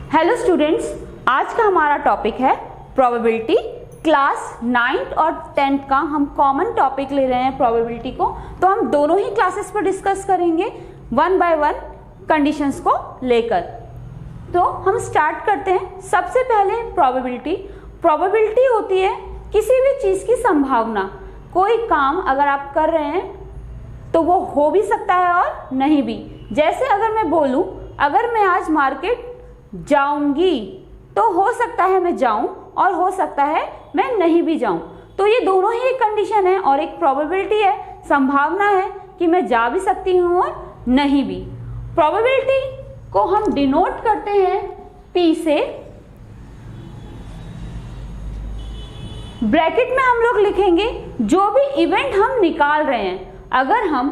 Hello students, आज का हमारा टॉपिक है प्रोबेबिलिटी। क्लास 9th और 10th का हम कॉमन टॉपिक ले रहे हैं प्रोबेबिलिटी को, तो हम दोनों ही क्लासेस पर डिस्कस करेंगे वन बाय वन कंडीशंस को लेकर। तो हम स्टार्ट करते हैं। सबसे पहले प्रोबेबिलिटी होती है किसी भी चीज़ की संभावना। कोई काम अगर आप कर रहे हैं तो वो हो भी सकता है और नहीं भी। जैसे अगर मैं बोलूं, अगर मैं आज मार्केट जाऊंगी तो हो सकता है मैं जाऊं और हो सकता है मैं नहीं भी जाऊं। तो ये दोनों ही एक कंडीशन है और एक प्रोबेबिलिटी है, संभावना है कि मैं जा भी सकती हूं और नहीं भी। प्रोबेबिलिटी को हम डिनोट करते हैं P से। ब्रैकेट में हम लोग लिखेंगे जो भी इवेंट हम निकाल रहे हैं। अगर हम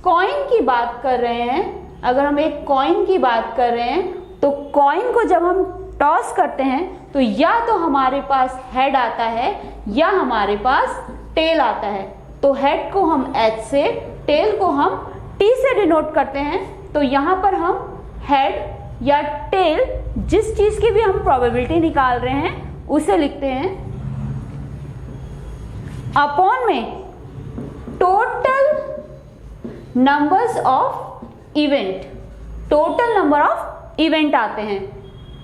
कॉइन की बात कर रहे हैं, अगर हम एक कॉइन की बात कर रहे हैं तो कॉइन को जब हम टॉस करते हैं तो या तो हमारे पास हेड आता है या हमारे पास टेल आता है। तो हेड को हम H से, टेल को हम T से डिनोट करते हैं। तो यहाँ पर हम हेड या टेल, जिस चीज की भी हम प्रोबेबिलिटी निकाल रहे हैं उसे लिखते हैं अपॉन में total numbers of event. Total number of event आते हैं।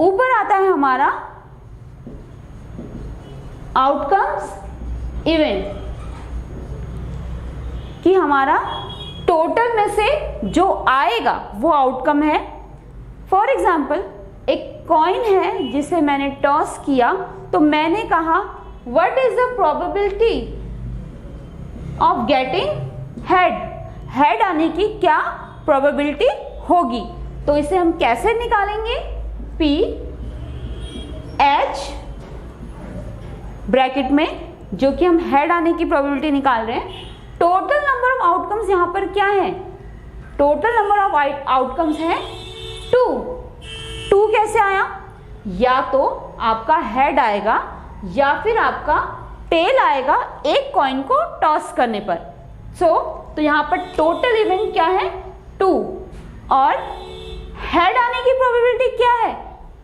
ऊपर आता है हमारा आउटकम्स इवेंट, कि हमारा टोटल में से जो आएगा वो आउटकम है। फॉर एग्जाम्पल, एक कॉइन है जिसे मैंने टॉस किया, तो मैंने कहा what is the probability of getting head. Head आने की क्या प्रोबेबिलिटी होगी। तो इसे हम कैसे निकालेंगे, P H ब्रैकेट में, जो कि हम हेड आने की प्रोबेबिलिटी निकाल रहे हैं। टोटल नंबर ऑफ आउटकम्स यहां पर क्या है, टोटल नंबर ऑफ आउटकम्स है 2। 2 कैसे आया, या तो आपका हेड आएगा या फिर आपका टेल आएगा एक कॉइन को टॉस करने पर। तो यहां पर टोटल इवेंट क्या है 2, और हेड आने की प्रोबेबिलिटी क्या है,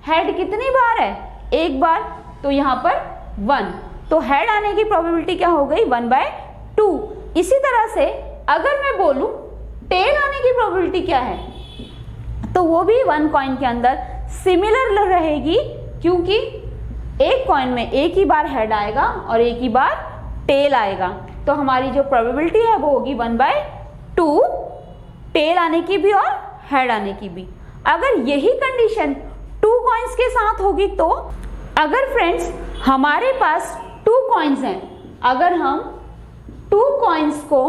हेड कितनी बार है, एक बार, तो यहां पर 1। तो हेड आने की प्रोबेबिलिटी क्या हो गई 1/2। इसी तरह से अगर मैं बोलूं टेल आने की प्रोबेबिलिटी क्या है, तो वो भी 1 कॉइन के अंदर सिमिलर रहेगी, क्योंकि एक कॉइन में एक ही बार हेड आएगा और एक ही बार टेल आएगा। तो हमारी जो प्रोबेबिलिटी है वो होगी 1/2, टेल आने की भी और हेड आने की भी। अगर यही कंडीशन 2 कॉइन्स के साथ होगी, तो अगर फ्रेंड्स हमारे पास 2 कॉइन्स हैं, अगर हम 2 कॉइन्स को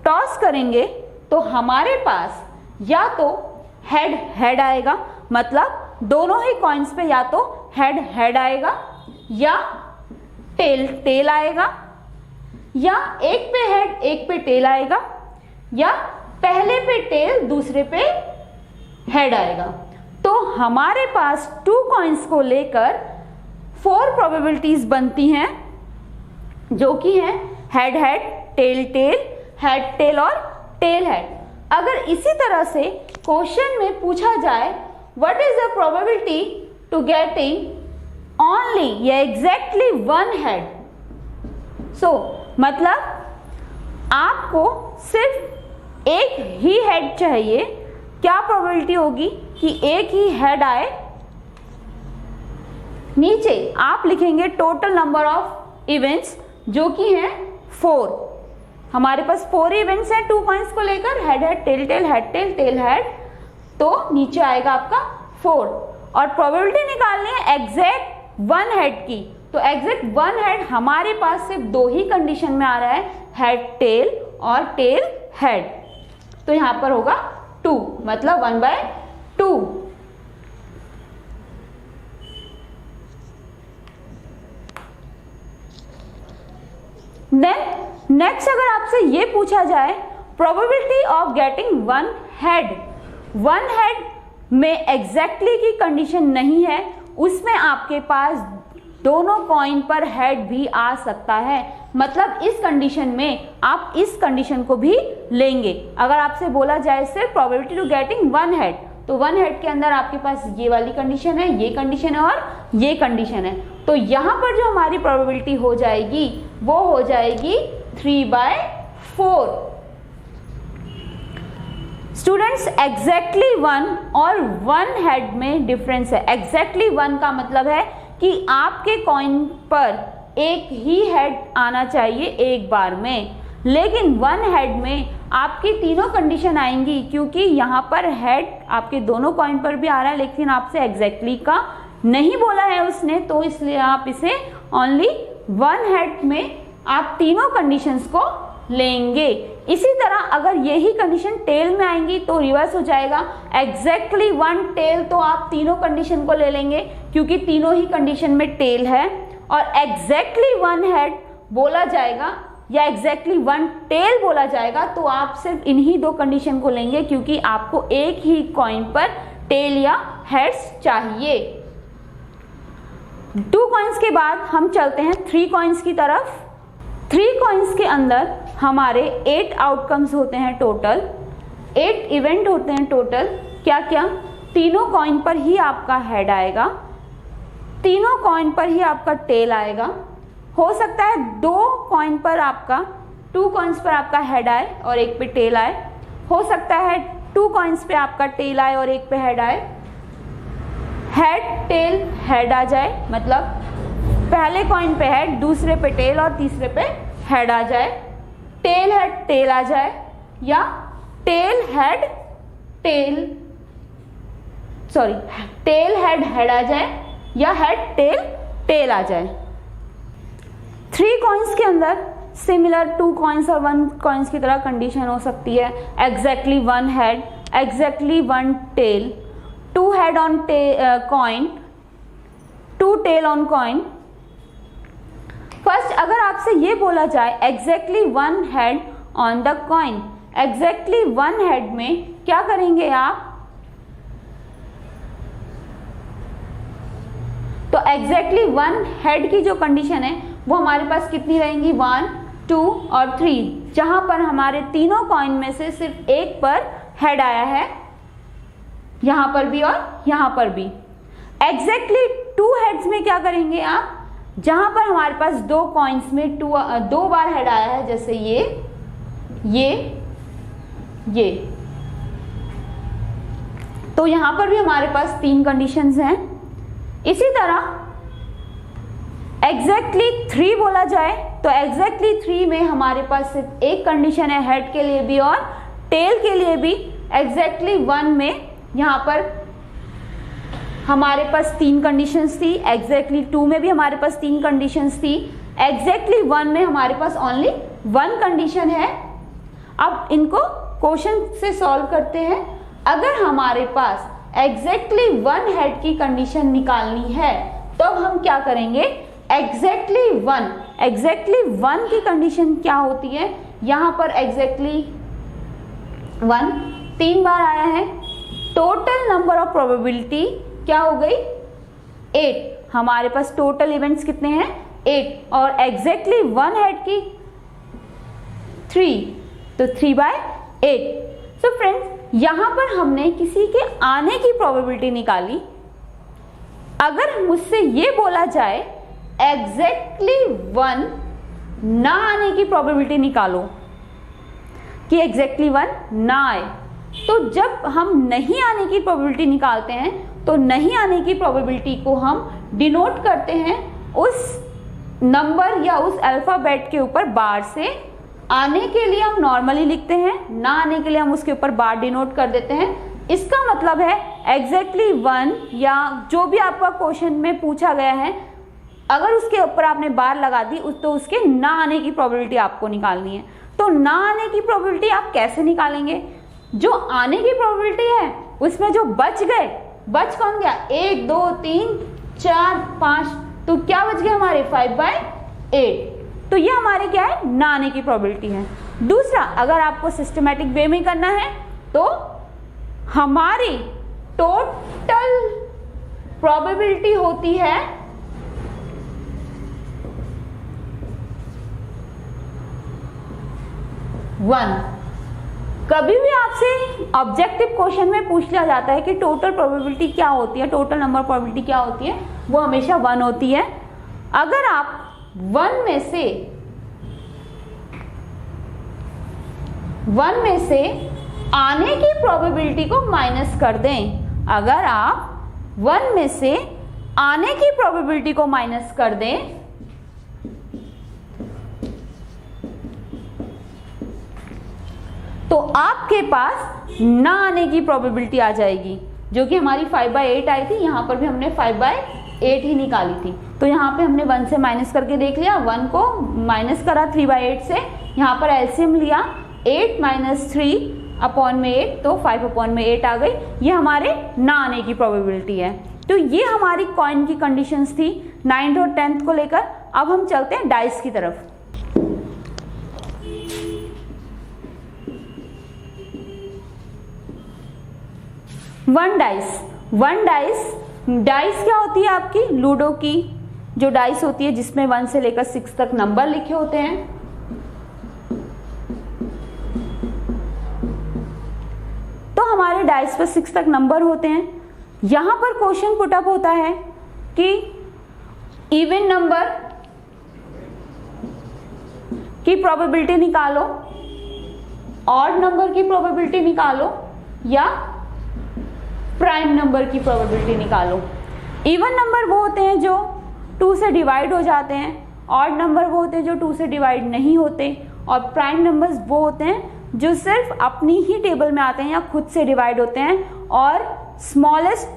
टॉस करेंगे तो हमारे पास या तो हेड आएगा, मतलब दोनों ही कॉइन्स पे या तो हेड आएगा या टेल आएगा, या एक पे हेड एक पे टेल आएगा, या पहले पे टेल दूसरे पे हेड आएगा। तो हमारे पास 2 कॉइन्स को लेकर 4 प्रोबेबिलिटीज बनती हैं, जो कि हैं head head, tail tail, head tail और टेल हेड। अगर इसी तरह से क्वेश्चन में पूछा जाए what is the probability to getting only या एग्जैक्टली 1 हेड, मतलब आपको सिर्फ एक ही हेड चाहिए, क्या प्रोबेबिलिटी होगी कि एक ही हेड आए। नीचे आप लिखेंगे टोटल नंबर ऑफ इवेंट्स, जो कि हैं 4। हमारे पास 4 इवेंट्स हैं 2 कॉइन्स को लेकर, head head, tail tail, head tail, tail head. तो नीचे आएगा आपका 4, और प्रोबेबिलिटी निकालनी है एग्जैक्ट 1 हेड की। तो एग्जैक्ट 1 हेड हमारे पास सिर्फ 2 ही कंडीशन में आ रहा है, हेड टेल और टेल हेड। तो यहां पर होगा 2, मतलब 1/2। नेक्स्ट अगर आपसे ये पूछा जाए probability of getting 1 head, 1 head में एग्जैक्टली की कंडीशन नहीं है, उसमें आपके पास दोनों कॉइन पर हेड भी आ सकता है। मतलब इस कंडीशन में आप इस कंडीशन को भी लेंगे। अगर आपसे बोला जाए सिर्फ प्रोबेबिलिटी टू गेटिंग 1 हेड, तो 1 हेड के अंदर आपके पास ये वाली कंडीशन है, ये कंडीशन है और ये कंडीशन है। तो यहाँ पर जो हमारी प्रोबेबिलिटी हो जाएगी वो हो जाएगी 3/4। स्टूडेंट्स एग्जैक्टली 1 और 1 हेड में डिफरेंस है। एग्जैक्टली 1 का मतलब है कि आपके कॉइन पर एक ही हेड आना चाहिए एक बार में, लेकिन 1 हेड में आपकी तीनों कंडीशन आएंगी, क्योंकि यहाँ पर हेड आपके दोनों कॉइन पर भी आ रहा है लेकिन आपसे एग्जैक्टली का नहीं बोला है उसने, तो इसलिए आप इसे ओनली 1 हेड में आप तीनों कंडीशंस को लेंगे। इसी तरह अगर यही कंडीशन टेल में आएंगी तो रिवर्स हो जाएगा। एग्जैक्टली 1 टेल तो आप तीनों कंडीशन को ले लेंगे क्योंकि तीनों ही कंडीशन में टेल है, और एग्जैक्टली 1 हेड बोला जाएगा या एग्जैक्टली 1 टेल बोला जाएगा तो आप सिर्फ इन्हीं दो कंडीशन को लेंगे क्योंकि आपको एक ही कॉइन पर टेल या हेड्स चाहिए। 2 कॉइन्स के बाद हम चलते हैं 3 कॉइन्स की तरफ। 3 कॉइन्स के अंदर हमारे 8 आउटकम्स होते हैं टोटल, 8 इवेंट होते हैं टोटल। क्या क्या? तीनों कॉइन पर ही आपका हेड आएगा, तीनों कॉइन पर ही आपका टेल आएगा। हो सकता है 2 कॉइन पर आपका 2 कॉइन्स पर आपका हेड आए और एक पे टेल आए, हो सकता है 2 कॉइन्स पे आपका टेल आए और एक पे हेड आए। हेड टेल हेड आ जाए, मतलब पहले कॉइन पे हेड, दूसरे पे टेल और तीसरे पे हेड आ जाए। टेल हेड टेल आ जाए, या tail head tail tail head head आ जाए, या हेड टेल टेल आ जाए। 3 कॉइन्स के अंदर सिमिलर 2 कॉइन्स और 1 कॉइन्स की तरह कंडीशन हो सकती है। Exactly 1 head, exactly 1 tail, 2 head on coin, 2 tail on coin. First अगर आपसे ये बोला जाए exactly 1 head on the coin, exactly 1 head में क्या करेंगे आप? तो एग्जैक्टली 1 हेड की जो कंडीशन है वो हमारे पास कितनी रहेंगी? 1, 2 और 3, जहां पर हमारे तीनों कॉइन में से सिर्फ एक पर हेड आया है, यहां पर भी और यहां पर भी। एग्जैक्टली 2 हेड्स में क्या करेंगे आप? जहां पर हमारे पास 2 कॉइन्स में 2 बार हेड आया है, जैसे ये, तो यहां पर भी हमारे पास 3 कंडीशंस हैं। इसी तरह एग्जैक्टली 3 बोला जाए तो एग्जैक्टली 3 में हमारे पास सिर्फ एक कंडीशन है हेड के लिए भी और टेल के लिए भी। एग्जैक्टली 1 में यहाँ पर हमारे पास 3 कंडीशंस थी, एग्जैक्टली 2 में भी हमारे पास 3 कंडीशंस थी, एग्जैक्टली 1 में हमारे पास ओनली 1 कंडीशन है। अब इनको क्वेश्चन से सॉल्व करते हैं। अगर हमारे पास एग्जैक्टली 1 हेड की कंडीशन निकालनी है तो हम क्या करेंगे? एग्जैक्टली 1 की कंडीशन क्या होती है? यहाँ पर एग्जैक्टली 1 3 बार आया है। टोटल नंबर ऑफ प्रोबेबिलिटी क्या हो गई? 8। हमारे पास टोटल इवेंट्स कितने हैं? 8, और एग्जैक्टली 1 हेड की 3, तो 3/8। सो फ्रेंड्स, यहां पर हमने किसी के आने की प्रोबेबिलिटी निकाली। अगर मुझसे ये बोला जाए एग्जैक्टली 1 ना आने की प्रोबेबिलिटी निकालो, कि एग्जैक्टली 1 ना आए, तो जब हम नहीं आने की प्रोबेबिलिटी निकालते हैं तो नहीं आने की प्रोबेबिलिटी को हम डिनोट करते हैं उस नंबर या उस अल्फाबेट के ऊपर बार से। आने के लिए हम नॉर्मली लिखते हैं, ना आने के लिए हम उसके ऊपर बार डिनोट कर देते हैं। इसका मतलब है एग्जैक्टली 1 या जो भी आपका क्वेश्चन में पूछा गया है, अगर उसके ऊपर आपने बार लगा दी तो उसके ना आने की प्रोबेबिलिटी आपको निकालनी है। तो ना आने की प्रोबेबिलिटी आप कैसे निकालेंगे? जो आने की प्रोबेबिलिटी है उसमें जो बच गए, बच कौन गया? 1 2 3 4 5, तो क्या बच गए हमारे? 5/8। तो ये हमारे क्या है? ना आने की प्रोबेबिलिटी है। दूसरा, अगर आपको सिस्टमैटिक वे में करना है तो हमारी टोटल प्रोबेबिलिटी होती है 1। कभी भी आपसे ऑब्जेक्टिव क्वेश्चन में पूछ लिया जाता है कि टोटल प्रोबेबिलिटी क्या होती है, टोटल नंबर प्रोबेबिलिटी क्या होती है, वो हमेशा 1 होती है। अगर आप 1 में से आने की प्रोबेबिलिटी को माइनस कर दें, अगर आप 1 में से आने की प्रोबेबिलिटी को माइनस कर दें तो आपके पास ना आने की प्रोबेबिलिटी आ जाएगी, जो कि हमारी 5/8 आई थी। यहां पर भी हमने 5/8 ही निकाली थी। तो यहाँ पे हमने 1 से माइनस करके देख लिया, 1 को माइनस करा 3/8 से, यहाँ पर एलसीएम लिया 8 - 3/8 तो 5/8 आ गई। ये हमारे ना आने की प्रोबेबिलिटी है। तो ये हमारी कॉइन की कंडीशंस थी 9th और 10th को लेकर। अब हम चलते हैं डाइस की तरफ। वन डाइस क्या होती है? आपकी लूडो की जो डाइस होती है जिसमें 1 से लेकर 6 तक नंबर लिखे होते हैं। तो हमारे डाइस पर 6 तक नंबर होते हैं। यहां पर क्वेश्चन पुटअप होता है कि इवन नंबर की प्रोबेबिलिटी निकालो, ऑड नंबर की प्रोबेबिलिटी निकालो या प्राइम नंबर की प्रोबेबिलिटी निकालो। इवन नंबर वो होते हैं जो 2 से डिवाइड हो जाते हैं, ऑड नंबर वो होते हैं जो 2 से डिवाइड नहीं होते, और प्राइम नंबर्स वो होते हैं जो सिर्फ अपनी ही टेबल में आते हैं या खुद से डिवाइड होते हैं। और स्मॉलेस्ट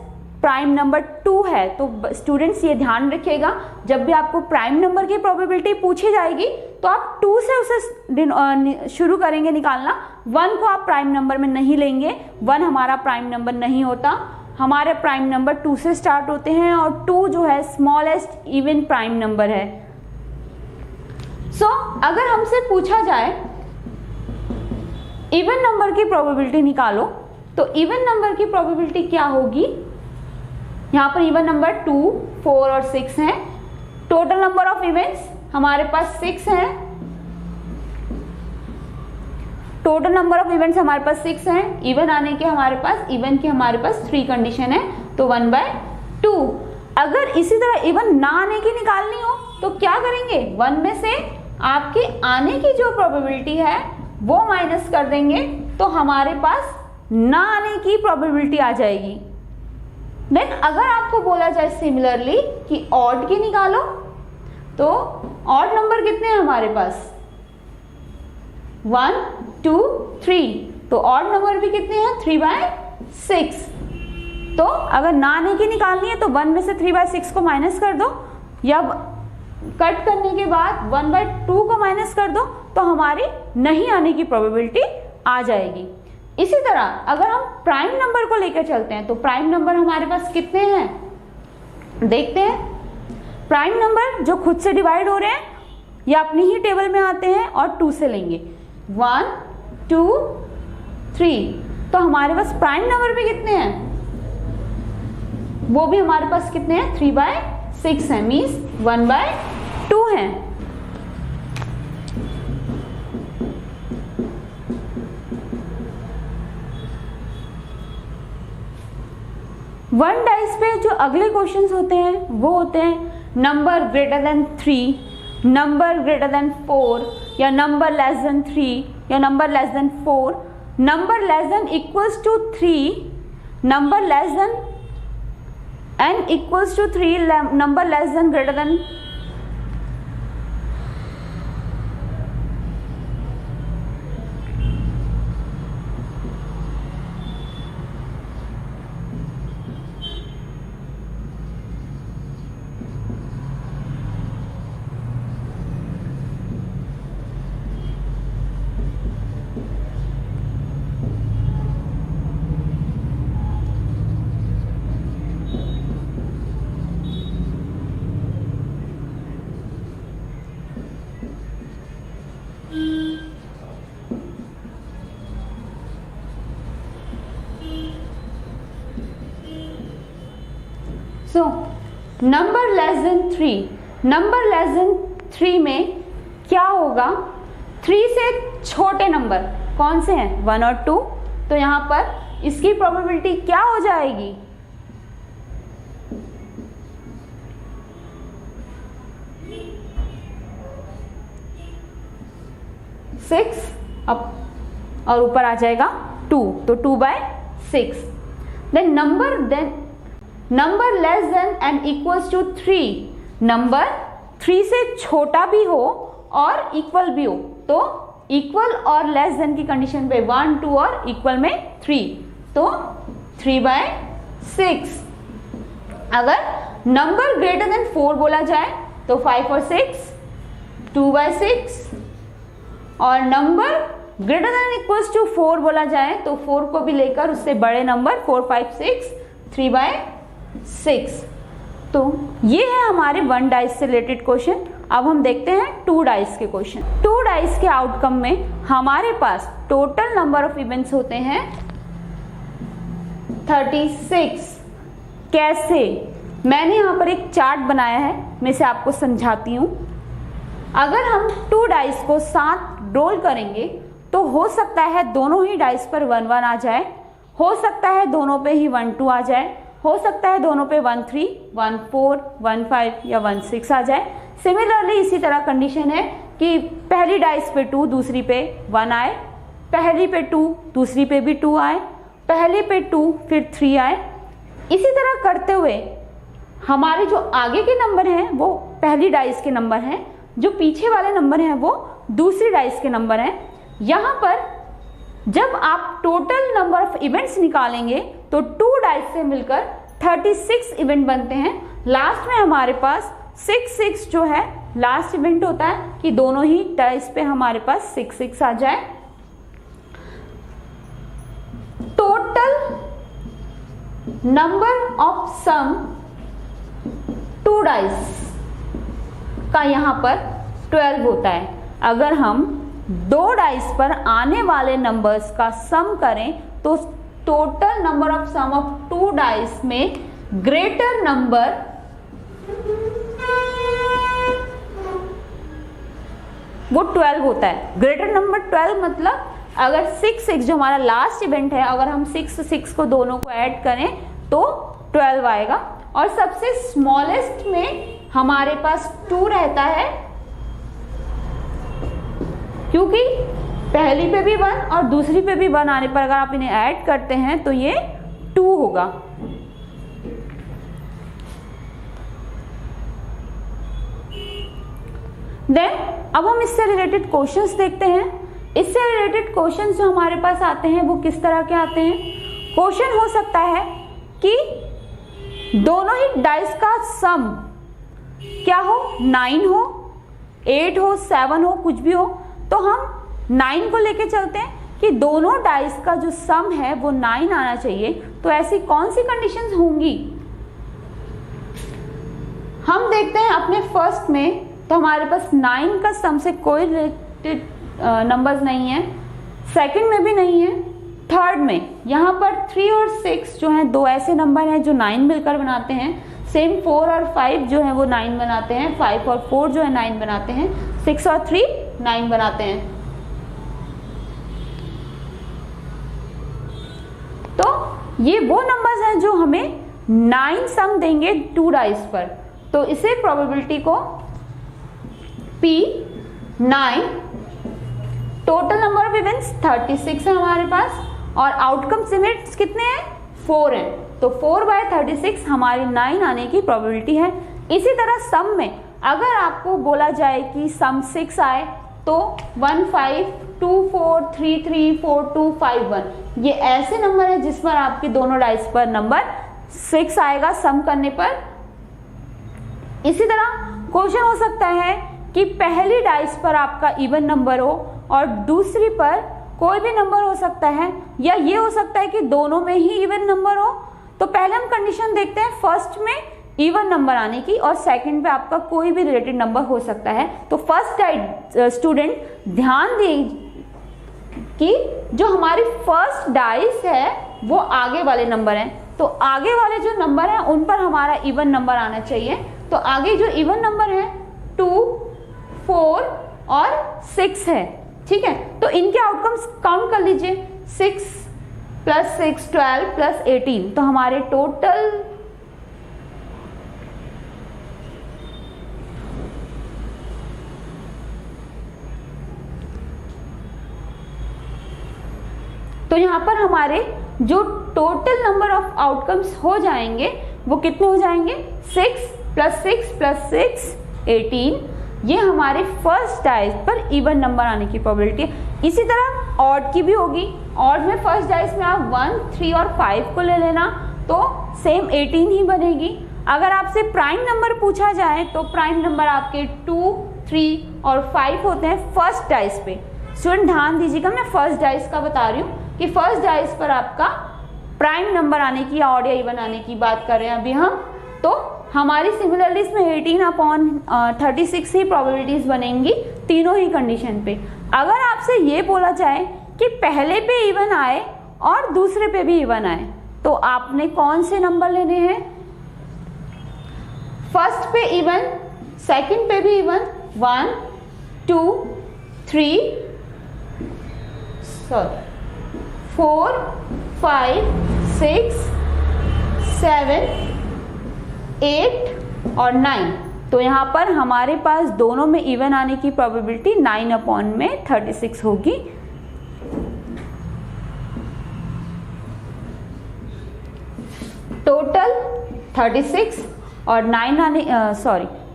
प्राइम नंबर 2 है। तो स्टूडेंट्स ये ध्यान रखिएगा, जब भी आपको प्राइम नंबर की प्रोबेबिलिटी पूछी जाएगी तो आप 2 से उसे शुरू करेंगे निकालना। 1 को आप प्राइम नंबर में नहीं लेंगे, 1 हमारा प्राइम नंबर नहीं होता। हमारे प्राइम नंबर 2 से स्टार्ट होते हैं और 2 जो है स्मॉलेस्ट इवन प्राइम नंबर है। अगर हमसे पूछा जाए इवन नंबर की प्रोबेबिलिटी निकालो, तो इवन नंबर की प्रोबेबिलिटी क्या होगी? यहां पर इवन नंबर 2, 4 और 6 हैं। टोटल नंबर ऑफ इवेंट्स हमारे पास 6 हैं। टोटल नंबर ऑफ इवेंट्स हमारे पास 6 हैं। इवन आने के हमारे पास 3 कंडीशन है, तो 1/2। अगर इसी तरह इवन ना आने की निकालनी हो तो क्या करेंगे? 1 में से आपके आने की जो प्रोबेबिलिटी है वो माइनस कर देंगे, तो हमारे पास ना आने की प्रोबेबिलिटी आ जाएगी। देन अगर आपको बोला जाए सिमिलरली कि ऑड की निकालो, तो ऑड नंबर कितने हैं हमारे पास? 1, 2, 3। तो ऑड नंबर भी कितने हैं? 3/6। तो अगर ना आने की निकालनी है तो 1 में से 3/6 को माइनस कर दो, या कट करने के बाद 1/2 को माइनस कर दो, तो हमारी नहीं आने की प्रोबेबिलिटी आ जाएगी। इसी तरह अगर हम प्राइम नंबर को लेकर चलते हैं, तो प्राइम नंबर हमारे पास कितने हैं देखते हैं। प्राइम नंबर जो खुद से डिवाइड हो रहे हैं या अपनी ही टेबल में आते हैं और 2 से लेंगे, 1, 2, 3। तो हमारे पास प्राइम नंबर भी कितने हैं? वो भी हमारे पास कितने हैं? 3/6 है, मीन्स 1/2 है। वन डाइस पे जो अगले क्वेश्चंस होते हैं वो होते हैं number greater than 3, number greater than 4, या नंबर लेस देन 3, या number less than 4, number less than equals to 3, number less than n equals to 3, number less than greater than number less than 3, number less than 3 में क्या होगा? 3 से छोटे number, कौन से हैं 1 और 2, तो यहाँ पर इसकी प्रोबेबिलिटी क्या हो जाएगी 6 अब और ऊपर आ जाएगा 2, तो 2/6। Then number less than and equals to 3, number 3 से छोटा भी हो और इक्वल भी हो, तो इक्वल और लेस देन की कंडीशन पे 1 2 और इक्वल में 3, तो 3/6। अगर नंबर ग्रेटर देन 4 बोला जाए तो 5 और 6 2/6, और number greater than equals to 4 बोला जाए तो 4 को भी लेकर उससे बड़े नंबर 4 5 6 3/6। तो ये है हमारे 1 डाइस से रिलेटेड क्वेश्चन। अब हम देखते हैं 2 डाइस के क्वेश्चन। 2 डाइस के आउटकम में हमारे पास टोटल नंबर ऑफ इवेंट्स होते हैं 36। कैसे? मैंने यहाँ पर एक चार्ट बनाया है, मैं इसे आपको समझाती हूँ। अगर हम 2 डाइस को साथ रोल करेंगे तो हो सकता है दोनों ही डाइस पर 1 1 आ जाए, हो सकता है दोनों पे ही 1 2 आ जाए, हो सकता है दोनों पे 1 3 1 4 1 5 या 1 6 आ जाए। सिमिलरली इसी तरह कंडीशन है कि पहली डाइस पे 2 दूसरी पे 1 आए, पहली पे 2 दूसरी पे भी 2 आए, पहले पे 2 फिर 3 आए। इसी तरह करते हुए हमारे जो आगे के नंबर हैं वो पहली डाइस के नंबर हैं, जो पीछे वाले नंबर हैं वो दूसरी डाइस के नंबर हैं। यहाँ पर जब आप टोटल नंबर ऑफ इवेंट्स निकालेंगे तो 2 डाइस से मिलकर 36 इवेंट बनते हैं। लास्ट में हमारे पास 6 6 जो है लास्ट इवेंट होता है कि दोनों ही डाइस पे हमारे पास 6 6 आ जाए। Total number of sum 2 dice का यहाँ पर 12 होता है। अगर हम 2 डाइस पर आने वाले नंबर्स का सम करें तो total number of sum of 2 dice में ग्रेटर नंबर वो 12 होता है। ग्रेटर नंबर 12 मतलब अगर 6 6 जो हमारा लास्ट इवेंट है, अगर हम 6 6 को दोनों को ऐड करें तो 12 आएगा। और सबसे स्मॉलेस्ट में हमारे पास 2 रहता है, क्योंकि पहली पे भी 1 और दूसरी पे भी 1 आने पर अगर आप इन्हें ऐड करते हैं तो ये 2 होगा। देन अब हम इससे रिलेटेड क्वेश्चंस देखते हैं। इससे रिलेटेड क्वेश्चंस जो हमारे पास आते हैं वो किस तरह के आते हैं। क्वेश्चन हो सकता है कि दोनों ही डाइस का सम क्या हो, 9 हो, 8 हो, 7 हो, कुछ भी हो, तो हम 9 को लेके चलते हैं कि दोनों डाइस का जो सम है वो 9 आना चाहिए। तो ऐसी कौन सी कंडीशंस होंगी हम देखते हैं अपने फर्स्ट में। तो हमारे पास 9 का सम से कोई रिलेटेड नंबर्स नहीं है, सेकंड में भी नहीं है, थर्ड में यहाँ पर 3 और 6 जो हैं 2 ऐसे नंबर हैं जो 9 मिलकर बनाते हैं। सेम 4 और 5 जो है वो 9 बनाते हैं, 5 और 4 जो है 9 बनाते हैं, 6 और 3 9 बनाते हैं। तो ये वो नंबर्स हैं जो हमें 9 सम देंगे 2 डाइस पर। तो इसे प्रोबेबिलिटी को P9, total number of events 36 है हमारे पास और आउटकम इवेंट्स कितने हैं 4 हैं, तो 4/36 हमारी 9 आने की प्रोबेबिलिटी है। इसी तरह सम में अगर आपको बोला जाए कि सम 6 आए तो 1 5 2 4 3 3 4 2 5 1 ये ऐसे नंबर है जिस पर आपके दोनों डाइस पर नंबर 6 आएगा सम करने पर। इसी तरह क्वेश्चन हो सकता है कि पहली डाइस पर आपका इवन नंबर हो और दूसरी पर कोई भी नंबर हो सकता है, या ये हो सकता है कि दोनों में ही इवन नंबर हो। तो पहले हम कंडीशन देखते हैं फर्स्ट में इवन नंबर आने की और सेकंड पे आपका कोई भी रिलेटेड नंबर हो सकता है। तो फर्स्ट स्टूडेंट ध्यान दें कि जो हमारी फर्स्ट डाइस है वो आगे वाले नंबर हैं, तो आगे वाले जो नंबर हैं उन पर हमारा इवन नंबर आना चाहिए। तो आगे जो इवन नंबर है 2 4 और 6 है, ठीक है, तो इनके आउटकम्स काउंट कर लीजिए, 6 + 6 12 + 18, तो हमारे टोटल तो यहाँ पर हमारे जो टोटल नंबर ऑफ आउटकम्स हो जाएंगे वो कितने हो जाएंगे, 6 + 6 + 6 18। ये हमारे फर्स्ट डाइस पर इवन नंबर आने की प्रोबेबिलिटी है। इसी तरह ऑड की भी होगी। ऑड में फर्स्ट डाइस में आप 1, 3 और 5 को ले लेना तो सेम 18 ही बनेगी। अगर आपसे प्राइम नंबर पूछा जाए तो प्राइम नंबर आपके 2, 3 और 5 होते हैं फर्स्ट डाइस पे। स्टूडेंट ध्यान दीजिएगा, मैं फर्स्ट डाइस का बता रही हूँ कि फर्स्ट डाइस पर आपका प्राइम नंबर आने की या ऑड या इवन आने की बात कर रहे हैं अभी हम। तो हमारी सिमिलरली इसमें 18/36 ही प्रोबेबिलिटीज बनेंगी तीनों ही कंडीशन पे। अगर आपसे ये बोला जाए कि पहले पे इवन आए और दूसरे पे भी इवन आए तो आपने कौन से नंबर लेने हैं, फर्स्ट पे इवन, सेकंड पे भी इवन, 1, 2, 3, 4, 5, 6, 7, 8 और 9। तो यहाँ पर हमारे पास दोनों में इवन आने की प्रोबेबिलिटी 9/36 होगी। टोटल 36 और 9 आने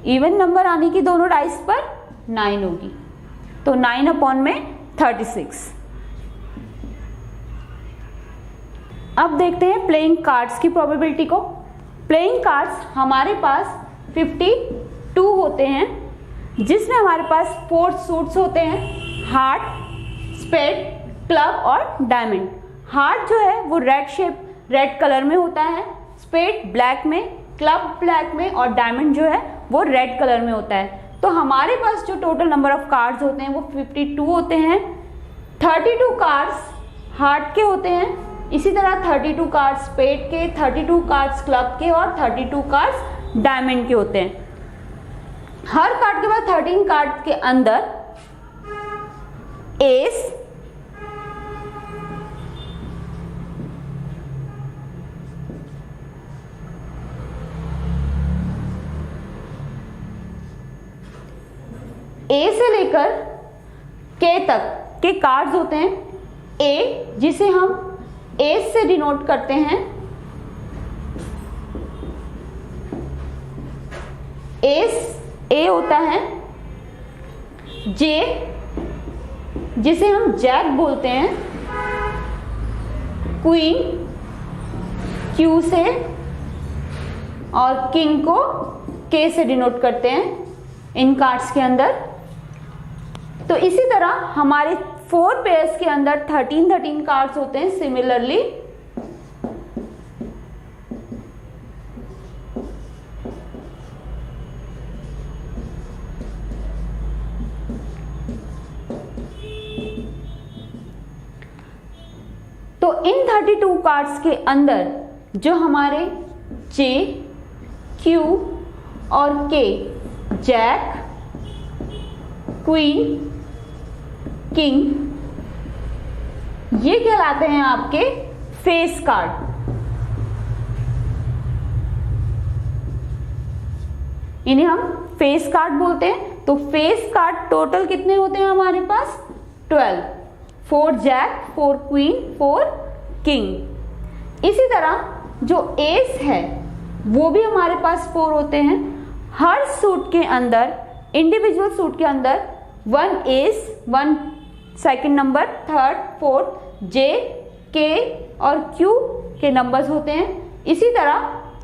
इवन नंबर आने की दोनों डाइस पर 9 होगी, तो 9/36। अब देखते हैं प्लेइंग कार्ड्स की प्रोबेबिलिटी को। प्लेइंग कार्ड्स हमारे पास 52 होते हैं, जिसमें हमारे पास 4 सूट्स होते हैं, हार्ट, स्पेड, क्लब और डायमंड। हार्ट जो है वो रेड कलर में होता है, स्पेड ब्लैक में, क्लब ब्लैक में और डायमंड जो है वो रेड कलर में होता है। तो हमारे पास जो टोटल नंबर ऑफ कार्ड्स होते हैं वो 52 होते हैं। 32 कार्ड्स हार्ट के होते हैं, इसी तरह 32 कार्ड्स स्पेड के, 32 कार्ड्स क्लब के और 32 कार्ड्स डायमंड के होते हैं। हर कार्ड के बाद 13 कार्ड के अंदर एस, ए से लेकर के तक के कार्ड्स होते हैं। ए जिसे हम एस से डिनोट करते हैं, एस ए होता है। जे जिसे हम जैक बोलते हैं, क्वीन क्यू से और किंग को के से डिनोट करते हैं इन कार्ड्स के अंदर। तो इसी तरह हमारे 4 पेयर्स के अंदर 13 कार्ड्स होते हैं सिमिलरली। तो इन 32 कार्ड्स के अंदर जो हमारे जे, क्यू और के, जैक, क्वीन, किंग, ये कहलाते हैं आपके फेस कार्ड। इन्हें हम फेस कार्ड बोलते हैं। तो फेस कार्ड टोटल कितने होते हैं हमारे पास, 12, 4 जैक, 4 क्वीन, 4 किंग। इसी तरह जो एस है वो भी हमारे पास 4 होते हैं। हर सूट के अंदर, इंडिविजुअल सूट के अंदर 1 ace, 1 second number, third, fourth, J, K और क्यू के नंबर्स होते हैं। इसी तरह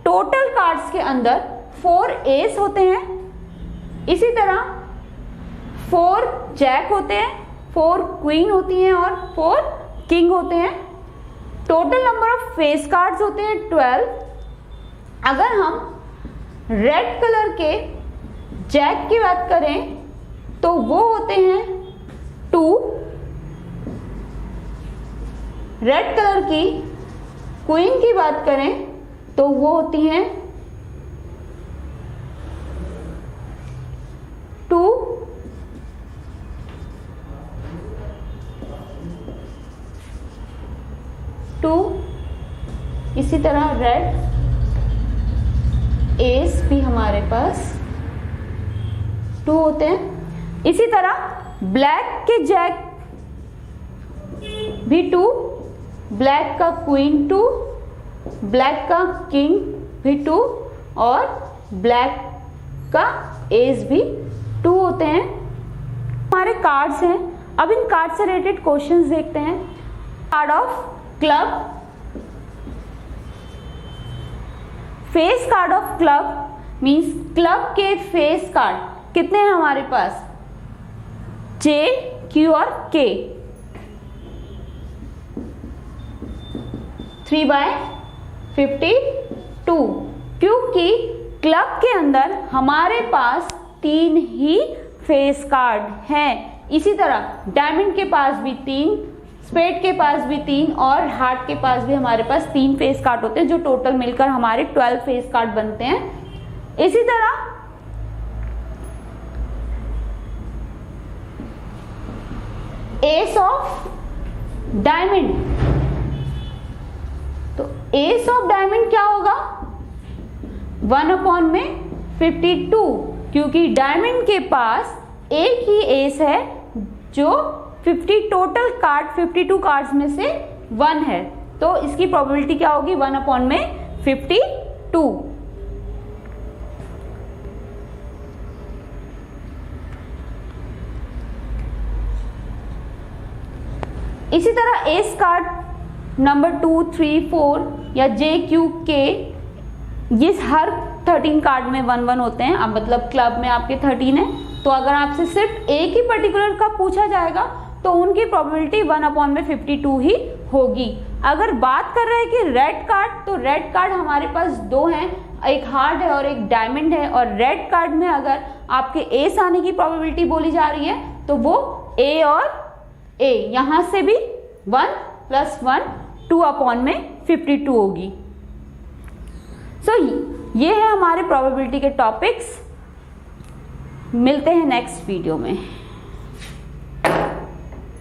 टोटल कार्ड्स के अंदर 4 एस होते हैं, इसी तरह 4 जैक होते हैं, 4 क्वीन होती हैं और 4 किंग होते हैं। Total number of face cards होते हैं 12। अगर हम रेड कलर के जैक की बात करें तो वो होते हैं 2। रेड कलर की क्वीन की बात करें तो वो होती हैं 2। 2, इसी तरह रेड एस भी हमारे पास 2 होते हैं। इसी तरह ब्लैक के जैक भी 2, ब्लैक का क्वीन 2, ब्लैक का किंग भी 2 और ब्लैक का एस भी 2 होते हैं। हमारे कार्ड्स हैं। अब इन कार्ड से रिलेटेड क्वेश्चंस देखते हैं। Card of club, face card of club means club के फेस कार्ड कितने हैं हमारे पास? J, Q और K। 3/52, क्योंकि क्लब के अंदर हमारे पास 3 ही फेस कार्ड हैं। इसी तरह डायमंड के पास भी 3, स्पेड के पास भी 3 और हार्ट के पास भी हमारे पास 3 फेस कार्ड होते हैं, जो टोटल मिलकर हमारे 12 फेस कार्ड बनते हैं। इसी तरह एस ऑफ डायमंड, तो एस ऑफ डायमंड क्या होगा? 1/52, क्योंकि डायमंड के पास एक ही एस है जो 50 टोटल कार्ड 52 कार्ड्स में से 1 है, तो इसकी प्रोबेबिलिटी क्या होगी? 1/52। इसी तरह एस कार्ड नंबर 2, 3, 4 या J, Q, K, ये हर 13 कार्ड में 1-1 होते हैं। अब मतलब क्लब में आपके 13 है, तो अगर आपसे सिर्फ एक ही पर्टिकुलर का पूछा जाएगा तो उनकी प्रोबेबिलिटी 1/52 ही होगी। अगर बात कर रहे हैं कि रेड कार्ड, तो रेड कार्ड हमारे पास 2 हैं, एक हार्ट है और एक डायमंड है, और रेड कार्ड में अगर आपके एस आने की प्रोबेबिलिटी बोली जा रही है तो वो ए और ए, यहां से भी 1 + 1 2/52 होगी। सो ये है हमारे प्रोबेबिलिटी के टॉपिक्स। मिलते हैं नेक्स्ट वीडियो में।